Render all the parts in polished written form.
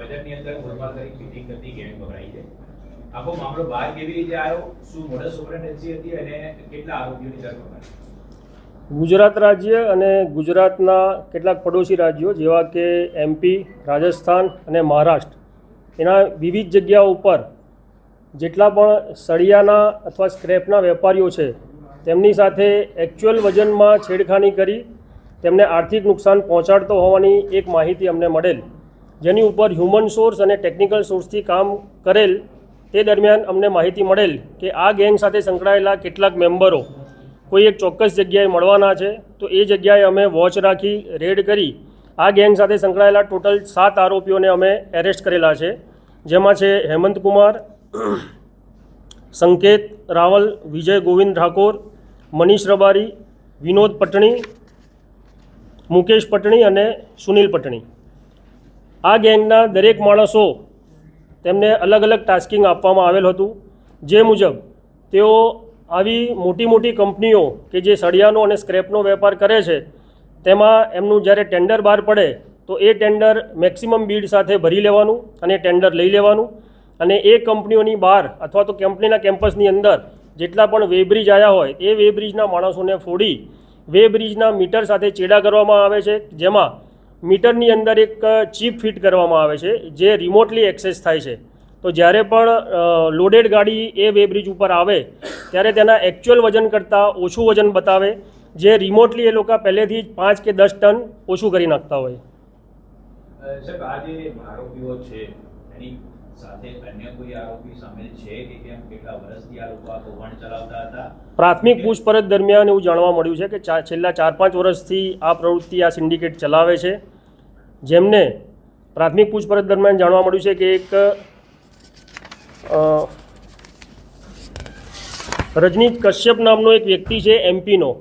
બજારની અંદર ગોલમાલ કરી મીટિંગ કરતી ગેંગ પકડાઈ છે. આખો મામલો બહાર કેવી રીતે આવ્યો, શું મોડસ ઓપરેન્ડન્સી હતી અને કેટલા આરોપીઓની ધરપકડ? ગુજરાત રાજ્ય અને ગુજરાતના કેટલાક પડોશી રાજ્યો જેવા કે MP, રાજસ્થાન અને મહારાષ્ટ્ર એના વિવિધ જગ્યાઓ ઉપર જેટલા પણ સળિયાના અથવા સ્ક્રેપના વેપારીઓ છે તેમની સાથે એકચ્યુઅલ વજનમાં છેડખાની કરી તેમને આર્થિક નુકસાન પહોંચાડતો હોવાની એક માહિતી અમને મળેલ, જેની ઉપર હ્યુમન સોર્સ અને ટેકનિકલ સોર્સથી કામ કરેલ. તે દરમિયાન અમને માહિતી મળેલ કે આ ગેંગ સાથે સંકળાયેલા કેટલાક મેમ્બરો કોઈ એક ચોક્કસ જગ્યાએ મળવાના છે. તો એ જગ્યાએ અમે વોચ રાખી રેડ કરી આ ગેંગ સાથે સંકળાયેલા ટોટલ 7 આરોપીઓને અમે એરેસ્ટ કરેલા છે, જેમાં છે હેમંત કુમાર, સંકેત રાવલ, વિજય ગોવિંદ ઠાકોર, મનીષ રબારી, વિનોદ પટણી, મુકેશ પટણી અને સુનિલ પટણી. આ ગેંગના દરેક માણસો તેમને અલગ અલગ ટાસ્કિંગ આપવામાં આવેલ હતું, જે મુજબ તેઓ આવી મોટી મોટી કંપનીઓ કે જે સળિયાનો અને સ્ક્રેપનો વેપાર કરે છે તેમાં એમનું જ્યારે ટેન્ડર બહાર પડે તો એ ટેન્ડર મેક્સિમમ બીડ સાથે ભરી લેવાનું અને ટેન્ડર લઈ લેવાનું, અને એ કંપનીઓની બહાર અથવા તો કંપનીના કેમ્પસની અંદર જેટલા પણ વેબ્રિજ આવ્યા હોય એ વેબ્રિજના માણસોને ફોડી વેબ્રિજના મીટર સાથે ચેડા કરવામાં આવે છે, જેમાં મીટરની અંદર એક ચીપ ફિટ કરવામાં આવે છે જે રિમોટલી એક્સેસ થાય છે. તો જ્યારે પણ લોડેડ ગાડી એ વેબ્રિજ ઉપર આવે ત્યારે તેના એકચ્યુઅલ વજન કરતાં ઓછું વજન બતાવે, જે રિમોટલી એ લોકો પહેલેથી જ 5 કે 10 ટન ઓછું કરી નાખતા હોય. સાહેબ, આ જે આરોપીઓ છે એની સાથે અન્ય કોઈ આરોપી સામેલ છે કે કેમ? કેટલા વર્ષથી આ લોકો આ કૌભાંડ ચલાવતા હતા? પ્રાથમિક પૂછપરછ દરમિયાન એવું જાણવા મળ્યું છે કે છેલ્લા 4-5 વર્ષથી આ પ્રવૃત્તિ આ સિન્ડિકેટ ચલાવે છે, જેમને પ્રાથમિક પૂછપરછ દરમિયાન જાણવા મળ્યું છે કે એક રજનીત કશ્યપ નામનો એક વ્યક્તિ છે MP નો,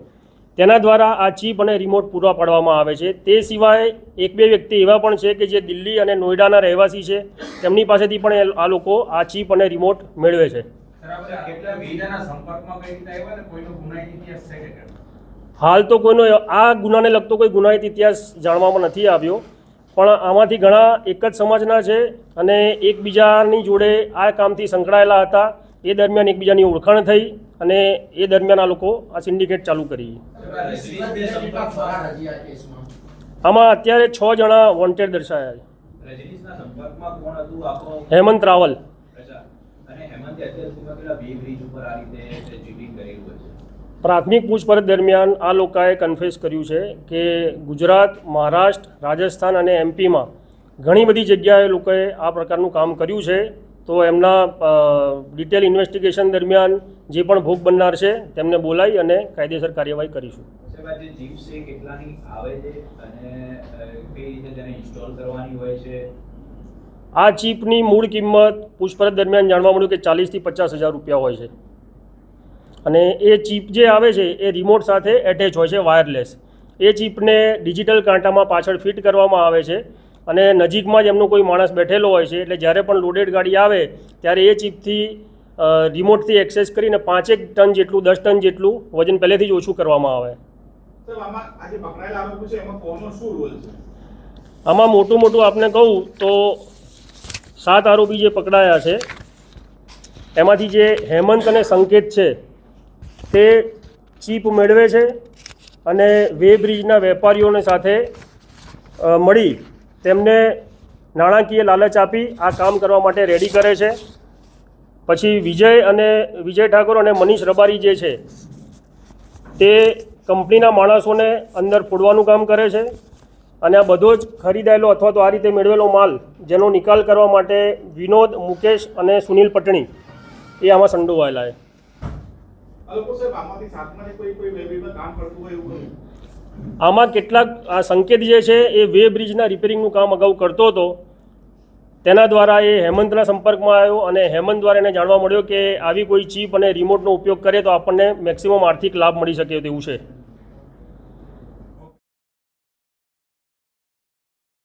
તેના દ્વારા આ ચીપ અને રિમોટ પૂરા પાડવામાં આવે છે. તે સિવાય 1-2 વ્યક્તિ એવા પણ છે કે જે દિલ્હી અને નોઈડાના રહેવાસી છે, તેમની પાસેથી પણ આ લોકો આ ચીપ અને રિમોટ મેળવે છે. હાલ તો કોઈનો આ ગુનાને લગતો કોઈ ગુનાહિત ઇતિહાસ જાણવામાં નથી આવ્યો, પણ આમાંથી ઘણા એક જ સમાજના છે અને એકબીજાની જોડે આ કામથી સંકળાયેલા હતા. એ દરમિયાન એકબીજાની ઓળખાણ થઈ અને એ દરમિયાન આ લોકો આ સિન્ડિકેટ ચાલુ કરી. આમાં અત્યારે 6 જણા વોન્ટેડ દર્શાયા છે. હેમંત રાવલ. પ્રાથમિક પૂછપરછ દરમિયાન આ લોકોએ કન્ફેસ કર્યું છે કે ગુજરાત, મહારાષ્ટ્ર, રાજસ્થાન અને MP માં ઘણી બધી જગ્યાએ લોકોએ આ પ્રકારનું કામ કર્યું છે. તો એમના ડિટેલ ઇન્વેસ્ટિગેશન દરમિયાન જે પણ ભોગ બનનાર છે તેમને બોલાવી અને કાયદેસર કાર્યવાહી કરીશું. આ ચીપની મૂળ કિંમત પૂછપરછ દરમિયાન જાણવા મળ્યું કે 40 થી 50 હજાર રૂપિયા હોય છે, અને એ ચીપ જે આવે છે એ રિમોટ સાથે એટેચ હોય છે, વાયરલેસ. એ ચીપને ડિજિટલ કાંટામાં પાછળ ફિટ કરવામાં આવે છે અને નજીકમાં જ એમનો કોઈ માણસ બેઠેલો હોય છે, એટલે જ્યારે પણ લોડેડ ગાડી આવે ત્યારે એ ચીપથી રિમોટથી એક્સેસ કરીને 5 ટન જેટલું 10 ટન જેટલું વજન પહેલેથી જ ઓછું કરવામાં આવે. આમાં મોટું આપને કહું તો 7 આરોપી જે પકડાયા છે એમાંથી જે હેમંત અને સંકેત છે તે ચીપ મેળવે છે અને વેબ્રિજના વેપારીઓને સાથે મળી તેમને નાણાકીય લાલચ આપી આ કામ કરવા માટે રેડી કરે છે. પછી વિજય ઠાકોર અને મનીષ રબારી જે છે તે કંપનીના માણસોને અંદર ફોડવાનું કામ કરે છે, અને આ બધો જ ખરીદાયેલો અથવા તો આ રીતે મેળવેલો માલ જેનો નિકાલ કરવા માટે વિનોદ, મુકેશ અને સુનિલ પટણી એ આમાં સંડોવાયેલા છે. આમાં કેટલાક આ સંકેત જે છે એ વેબ્રિજના રિપેરિંગનું કામ અગાઉ કરતો હતો, તેના દ્વારા એ હેમંતના સંપર્કમાં આવ્યો અને હેમંત દ્વારા એને જાણવા મળ્યો કે આવી કોઈ ચીપ અને રિમોટનો ઉપયોગ કરે તો આપણને મેક્સિમમ આર્થિક લાભ મળી શકે તેવું છે.